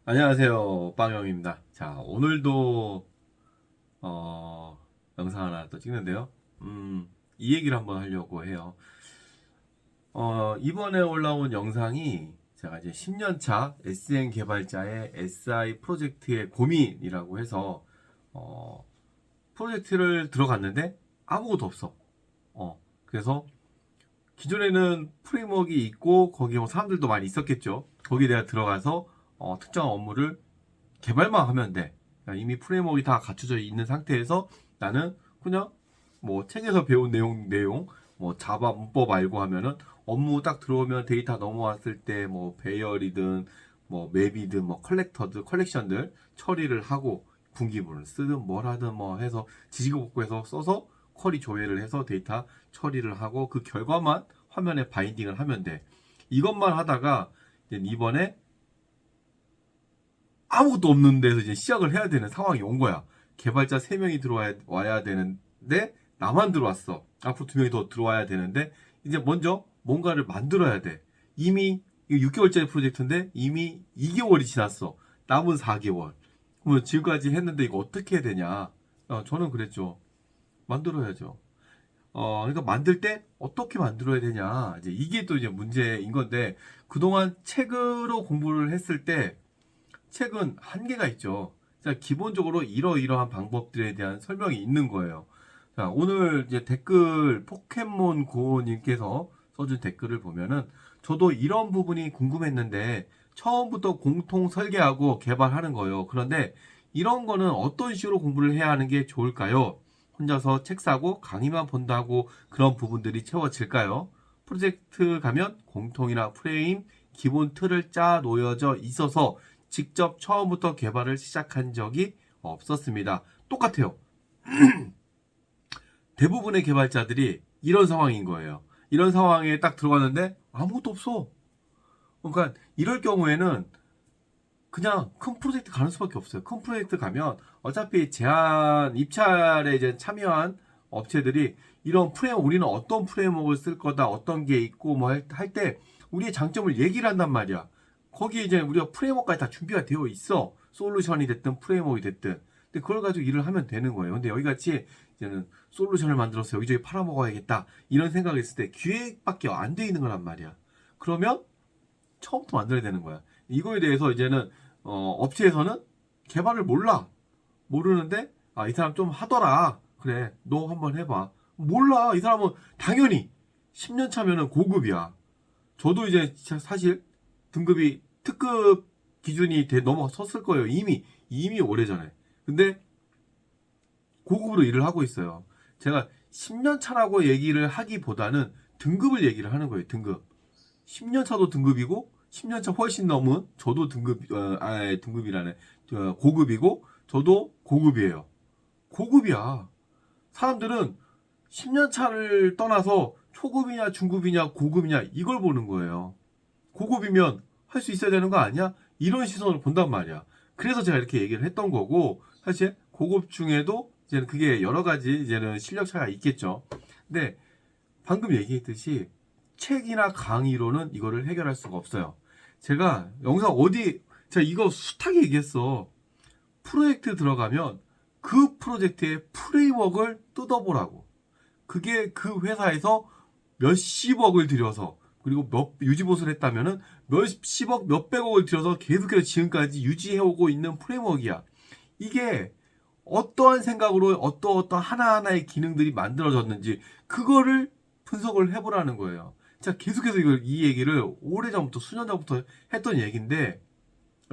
안녕하세요, 빵영입니다. 자, 오늘도 영상 하나 또 찍는데요. 이 얘기를 한번 하려고 해요. 이번에 올라온 영상이 제가 이제 10년차 SN 개발자의 SI 프로젝트의 고민이라고 해서 프로젝트를 들어갔는데 아무것도 없어. 그래서 기존에는 프레임워크가 있고 거기에 뭐 사람들도 많이 있었겠죠. 거기에 내가 들어가서 특정한 업무를 개발만 하면 돼. 그러니까 이미 프레임워크가 다 갖춰져 있는 상태에서 나는 그냥 뭐 책에서 배운 내용, 뭐 자바 문법 알고 하면은 업무 딱 들어오면 데이터 넘어왔을 때 뭐 배열이든 뭐 맵이든 뭐 컬렉션들 처리를 하고 분기물을 쓰든 뭘 하든 뭐 해서 지지고복구해서 써서 쿼리 조회를 해서 데이터 처리를 하고 그 결과만 화면에 바인딩을 하면 돼. 이것만 하다가 이번에 아무것도 없는 데서 이제 시작을 해야 되는 상황이 온 거야. 개발자 3명이 들어와야 되는데 나만 들어왔어. 앞으로 2명이 더 들어와야 되는데 이제 먼저 뭔가를 만들어야 돼. 이미 6개월짜리 프로젝트인데 이미 2개월이 지났어. 남은 4개월. 그러면 지금까지 했는데 이거 어떻게 해야 되냐? 저는 그랬죠. 만들어야죠. 그러니까 만들 때 어떻게 만들어야 되냐? 이제 이게 또 이제 문제인 건데 그동안 책으로 공부를 했을 때 책은 한계가 있죠. 자, 기본적으로 이러이러한 방법들에 대한 설명이 있는 거예요. 자, 오늘 이제 댓글 포켓몬 고님께서 써준 댓글을 보면은 저도 이런 부분이 궁금했는데 처음부터 공통 설계하고 개발하는 거예요. 그런데 이런 거는 어떤 식으로 공부를 해야 하는 게 좋을까요? 혼자서 책 사고 강의만 본다고 그런 부분들이 채워질까요? 프로젝트 가면 공통이나 프레임, 기본 틀을 짜 놓여져 있어서 직접 처음부터 개발을 시작한 적이 없었습니다. 똑같아요. 대부분의 개발자들이 이런 상황인 거예요. 이런 상황에 딱 들어갔는데 아무것도 없어. 그러니까 이럴 경우에는 그냥 큰 프로젝트 가는 수밖에 없어요. 큰 프로젝트 가면 어차피 제한 입찰에 이제 참여한 업체들이 이런 우리는 어떤 프레임워크를 쓸 거다, 어떤 게 있고 뭐 할 때 우리의 장점을 얘기를 한단 말이야. 거기에 이제 우리가 프레임워크까지 다 준비가 되어 있어. 솔루션이 됐든 프레임워크이 됐든. 근데 그걸 가지고 일을 하면 되는 거예요. 근데 여기 같이 이제는 솔루션을 만들어서 여기저기 팔아먹어야겠다. 이런 생각이 있을 때 기획밖에 안 돼 있는 거란 말이야. 그러면 처음부터 만들어야 되는 거야. 이거에 대해서 이제는 업체에서는 개발을 모르는데 이 사람 좀 하더라. 그래, 너 한번 해봐. 몰라. 이 사람은 당연히 10년 차면은 고급이야. 저도 이제 사실 등급이 특급 기준이 넘어섰을 거예요. 이미 오래전에. 근데 고급으로 일을 하고 있어요. 제가 10년 차라고 얘기를 하기보다는 등급을 얘기를 하는 거예요. 등급. 10년 차도 등급이고 10년 차 훨씬 넘은 저도 등급이라네. 고급이고 저도 고급이에요. 고급이야. 사람들은 10년 차를 떠나서 초급이냐 중급이냐 고급이냐 이걸 보는 거예요. 고급이면 할 수 있어야 되는 거 아니야? 이런 시선을 본단 말이야. 그래서 제가 이렇게 얘기를 했던 거고 사실 고급 중에도 이제는 그게 여러 가지 이제는 실력 차이가 있겠죠. 근데 방금 얘기했듯이 책이나 강의로는 이거를 해결할 수가 없어요. 제가 제가 이거 숱하게 얘기했어. 프로젝트 들어가면 그 프로젝트의 프레임워크를 뜯어보라고. 그게 그 회사에서 몇십억을 들여서 그리고 유지보수를 했다면은 몇십억, 몇백억을 들여서 계속해서 지금까지 유지해오고 있는 프레임워크야. 이게 어떠한 생각으로 어떠한 하나하나의 기능들이 만들어졌는지 그거를 분석을 해보라는 거예요. 자, 계속해서 이 얘기를 오래전부터 수년 전부터 했던 얘기인데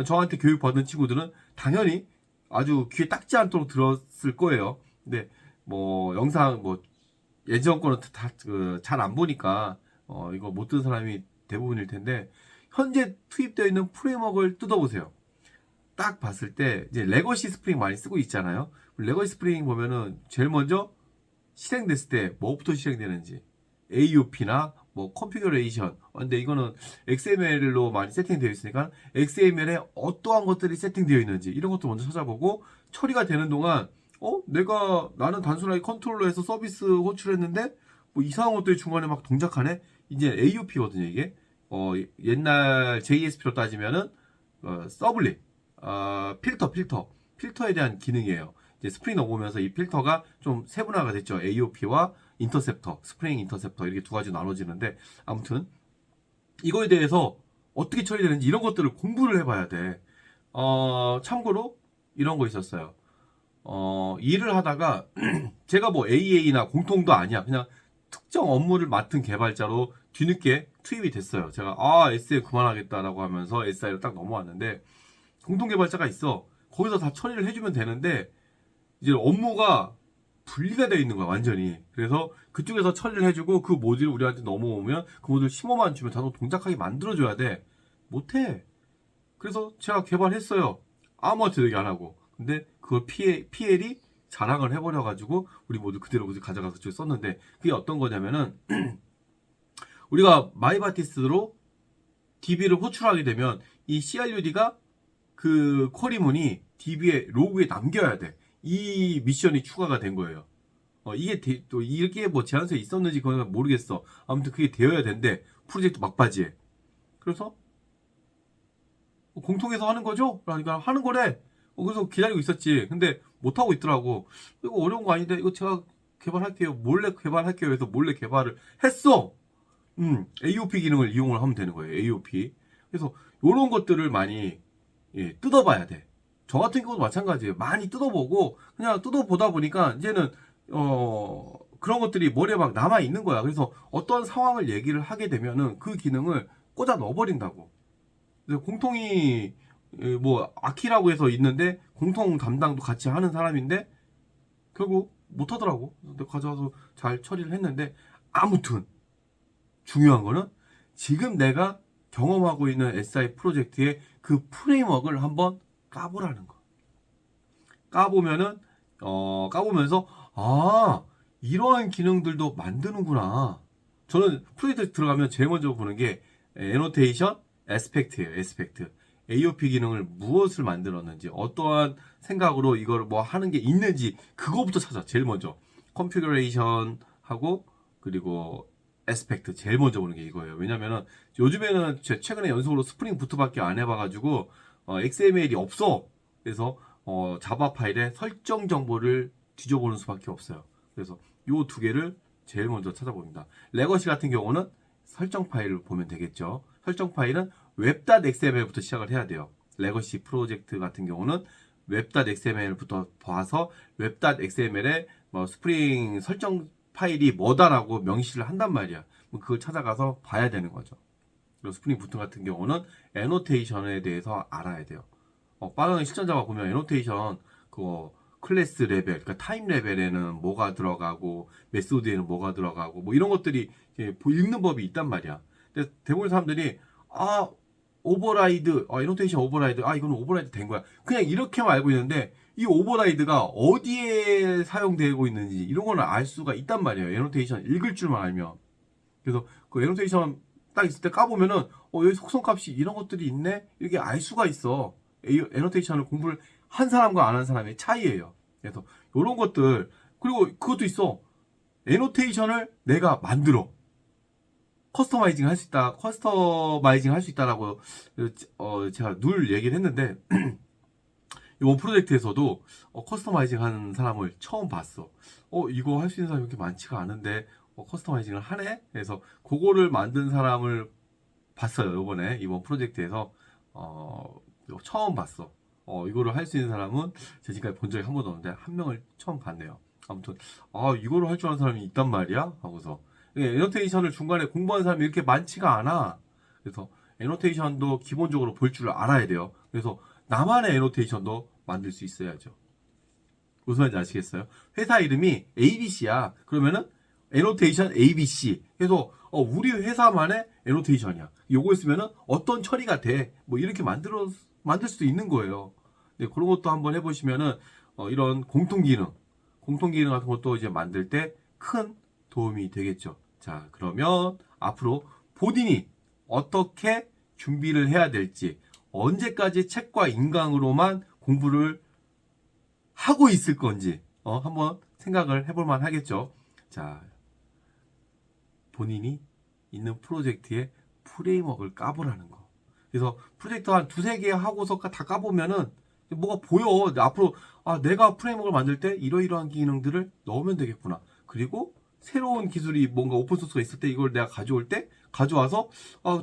저한테 교육받은 친구들은 당연히 아주 귀에 딱지 않도록 들었을 거예요. 근데 뭐 영상 뭐 예전 거는 다 잘 안 보니까 이거 못 듣는 사람이 대부분일 텐데 현재 투입되어 있는 프레임워크를 뜯어보세요. 딱 봤을 때 이제 레거시 스프링 많이 쓰고 있잖아요. 레거시 스프링 보면은 제일 먼저 실행됐을 때 뭐부터 실행되는지 AUP나 뭐 컨피그레이션. 근데 이거는 XML로 많이 세팅되어 있으니까 XML에 어떠한 것들이 세팅되어 있는지 이런 것도 먼저 찾아보고 처리가 되는 동안 나는 단순하게 컨트롤러에서 서비스 호출했는데 뭐 이상한 것들이 중간에 막 동작하네. 이제 AUP거든요, 이게. 옛날 JSP로 따지면은 서블릿. 필터에 대한 기능이에요. 이제 스프링 넘어오면서 이 필터가 좀 세분화가 됐죠. AOP와 인터셉터, 스프링 인터셉터 이렇게 두 가지 나눠지는데 아무튼 이거에 대해서 어떻게 처리되는지 이런 것들을 공부를 해봐야 돼. 참고로 이런 거 있었어요. 일을 하다가 제가 뭐 AA나 공통도 아니야. 그냥 특정 업무를 맡은 개발자로 뒤늦게 투입이 됐어요. 제가 SI 그만하겠다라고 하면서 SI로 딱 넘어왔는데 공통 개발자가 있어. 거기서 다 처리를 해주면 되는데 이제 업무가 분리가 되어 있는 거야 완전히. 그래서 그쪽에서 처리를 해주고 그 모듈 우리한테 넘어오면 그 모듈 심호만 주면 자동 동작하게 만들어줘야 돼. 못해. 그래서 제가 개발했어요. 아무한테도 얘기 안 하고. 근데 그걸 PL이 자랑을 해버려가지고 우리 모두 그대로 가져가서 쭉 썼는데 그게 어떤 거냐면은 우리가 마이바티스로 DB를 호출하게 되면 이 CRUD가 그 쿼리문이 DB의 로그에 남겨야 돼. 이 미션이 추가가 된 거예요. 이게 또 이렇게 뭐 제한서에 있었는지 그건 모르겠어. 아무튼 그게 되어야 된대. 프로젝트 막바지에. 그래서 공통해서 하는 거죠? 그러니까 하는 거래. 그래서 기다리고 있었지. 근데 못하고 있더라고. 이거 어려운 거 아닌데 이거 제가 개발할게요. 몰래 개발할게요. 해서 몰래 개발을 했어. AOP 기능을 이용을 하면 되는 거예요. AOP. 그래서 이런 것들을 많이 뜯어봐야 돼. 저 같은 경우도 마찬가지예요. 많이 뜯어보고 그냥 뜯어보다 보니까 이제는 그런 것들이 머리에 막 남아 있는 거야. 그래서 어떤 상황을 얘기를 하게 되면은 그 기능을 꽂아 넣어버린다고. 공통이 뭐 아키라고 해서 있는데 공통 담당도 같이 하는 사람인데 결국 못하더라고. 근데 가져와서 잘 처리를 했는데 아무튼 중요한 거는 지금 내가 경험하고 있는 SI 프로젝트의 그 프레임워크를 한번 까보라는 거. 까보면은 까보면서 이러한 기능들도 만드는구나. 저는 프로젝트 들어가면 제일 먼저 보는 게 애노테이션, 에스펙트예요. 에스펙트. AOP 기능을 무엇을 만들었는지, 어떠한 생각으로 이걸 뭐 하는 게 있는지 그거부터 찾아. 제일 먼저 컨피그레이션 하고 그리고 에스펙트 제일 먼저 보는 게 이거예요. 왜냐면은 요즘에는 최근에 연속으로 스프링 부트밖에 안 해봐가지고 XML이 없어. 그래서 자바 파일에 설정 정보를 뒤져보는 수밖에 없어요. 그래서 요 두 개를 제일 먼저 찾아봅니다. 레거시 같은 경우는 설정 파일을 보면 되겠죠. 설정 파일은 web.xml부터 시작을 해야 돼요. 레거시 프로젝트 같은 경우는 web.xml부터 봐서 web.xml에 뭐 스프링 설정 파일이 뭐다라고 명시를 한단 말이야. 그걸 찾아가서 봐야 되는 거죠. 그리고 스프링 부트 같은 경우는 애노테이션에 대해서 알아야 돼요. 빠른 실전자가 보면 애노테이션 그거 클래스 레벨, 그러니까 타임 레벨에는 뭐가 들어가고 메소드에는 뭐가 들어가고 뭐 이런 것들이 읽는 법이 있단 말이야. 근데 대부분 사람들이 오버라이드, 애노테이션 오버라이드, 이거는 오버라이드 된 거야. 그냥 이렇게만 알고 있는데 이 오버라이드가 어디에 사용되고 있는지 이런 거는 알 수가 있단 말이에요. 애노테이션 읽을 줄만 알면. 그래서 그 애노테이션 딱 있을 때 까보면은 여기 속성값이 이런 것들이 있네? 이렇게 알 수가 있어. 애노테이션을 공부를 한 사람과 안 한 사람의 차이예요. 그래서 이런 것들 그리고 그것도 있어. 애노테이션을 내가 만들어 커스터마이징 할 수 있다. 커스터마이징 할 수 있다라고 제가 늘 얘기를 했는데 이번 프로젝트에서도 커스터마이징 하는 사람을 처음 봤어. 이거 할 수 있는 사람이 그렇게 많지가 않은데 커스터마이징을 하네? 그래서 그거를 만든 사람을 봤어요. 이번 프로젝트에서 처음 봤어. 이거를 할 수 있는 사람은 제가 지금까지 본 적이 한 번도 없는데 한 명을 처음 봤네요. 아무튼 이거를 할 줄 아는 사람이 있단 말이야 하고서 애노테이션을 중간에 공부하는 사람이 이렇게 많지가 않아. 그래서 애노테이션도 기본적으로 볼 줄 알아야 돼요. 그래서 나만의 애노테이션도 만들 수 있어야죠. 무슨 말인지 아시겠어요? 회사 이름이 ABC야. 그러면은 애노테이션 ABC. 그래서 우리 회사만의 애노테이션이야. 요거 있으면은 어떤 처리가 돼. 뭐 이렇게 만들 수도 있는 거예요. 네, 그런 것도 한번 해보시면은 이런 공통 기능 같은 것도 이제 만들 때 큰 도움이 되겠죠. 자, 그러면 앞으로 본인이 어떻게 준비를 해야 될지, 언제까지 책과 인강으로만 공부를 하고 있을 건지 한번 생각을 해볼 만 하겠죠. 자, 본인이 있는 프로젝트의 프레임워크를 까보라는 거. 그래서 프로젝트 한 두세 개 하고서 다 까보면은 뭐가 보여. 앞으로 내가 프레임워크를 만들 때 이러이러한 기능들을 넣으면 되겠구나. 그리고 새로운 기술이 뭔가 오픈소스가 있을 때 이걸 내가 가져올 때 가져와서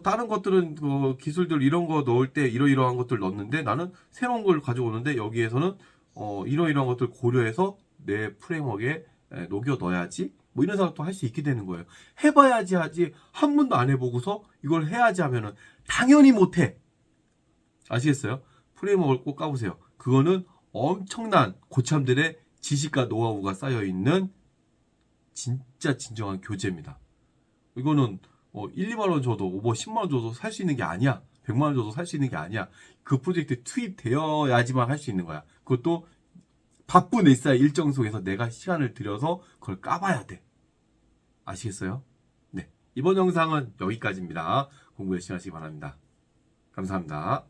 다른 것들은 기술들 이런 거 넣을 때 이러이러한 것들 넣는데 나는 새로운 걸 가져오는데 여기에서는 이러이러한 것들 고려해서 내 프레임워크에 녹여 넣어야지. 뭐 이런 생각도 할 수 있게 되는 거예요. 해봐야지 하지 한 번도 안 해보고서 이걸 해야지 하면은 당연히 못해. 아시겠어요? 프레임워크를 꼭 까보세요. 그거는 엄청난 고참들의 지식과 노하우가 쌓여있는 진짜 진정한 교재입니다. 이거는 1, 2만 원 줘도 뭐 10만 원 줘도 살 수 있는 게 아니야. 100만 원 줘도 살 수 있는 게 아니야. 그 프로젝트에 투입되어야지만 할 수 있는 거야. 그것도 바쁜 일사의 일정 속에서 내가 시간을 들여서 그걸 까봐야 돼. 아시겠어요? 네. 이번 영상은 여기까지입니다. 공부 열심히 하시기 바랍니다. 감사합니다.